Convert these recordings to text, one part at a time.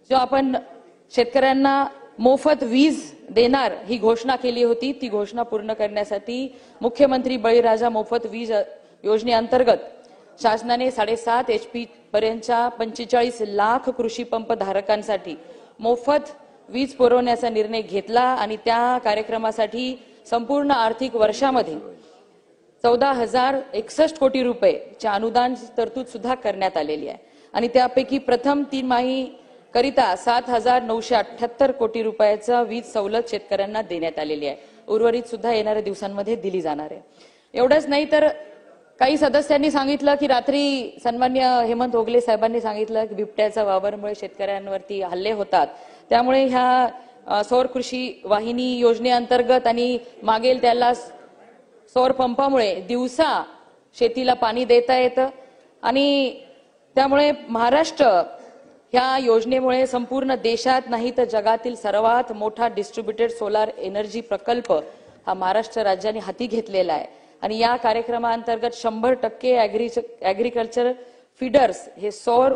जो आपण शेतकऱ्यांना मोफत वीज देणार ही घोषणा केली होती, ती घोषणा पूर्ण करण्यासाठी मुख्यमंत्री बळीराजा मोफत वीज योजनेअंतर्गत शासनाने 7.5 HP पर्यंतच्या 45 लाख कृषी पंप धारकांसाठी मोफत वीज पुरवण्याचा निर्णय घेतला आणि त्या कार्यक्रमासाठी संपूर्ण आर्थिक वर्षामध्ये 14,061 कोटी रुपयेचे अनुदान तरतूद सुद्धा करण्यात आलेली आहे आणि त्यापैकी प्रथम 3 माही करिता 7,978 कोटी रुपयाचा वीज सवलत शेतकऱ्यांना देण्यात आलेली आहे। उर्वरित सुद्धा येणाऱ्या दिवसांमध्ये दिली जाणार आहे। एवढंच नाही तर काही सदस्यांनी सांगितलं की रात्री सन्माननीय हेमंत ओगले साहेबांनी सांगितलं की बिबट्याच्या वावरामुळे शेतकऱ्यांवरती हल्ले होतात, त्यामुळे ह्या सौर कृषी वाहिनी योजनेअंतर्गत आणि मागेल त्याला सौर पंपामुळे दिवसा शेतीला पाणी देता येतं आणि त्यामुळे महाराष्ट्र ह्या योजनेमुळे संपूर्ण देशात नाही तर जगातील सर्वात मोठा डिस्ट्रीब्युटेड सोलार एनर्जी प्रकल्प हा महाराष्ट्र राज्याने हाती घेतलेला आहे आणि या कार्यक्रमाअंतर्गत 100% ऍग्रीकल्चर फीडर्स हे सौर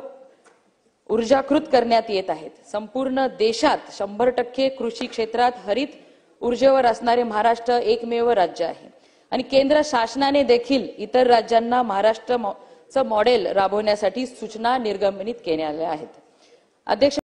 ऊर्जाकृत करण्यात येत आहेत। संपूर्ण देशात 100% कृषी क्षेत्रात हरित ऊर्जेवर असणारे महाराष्ट्र एकमेव राज्य आहे आणि केंद्र शासनाने देखील इतर राज्यांना महाराष्ट्रचं मॉडेल राबवण्यासाठी सूचना निर्गमित केल्या आहेत। अध्यक्ष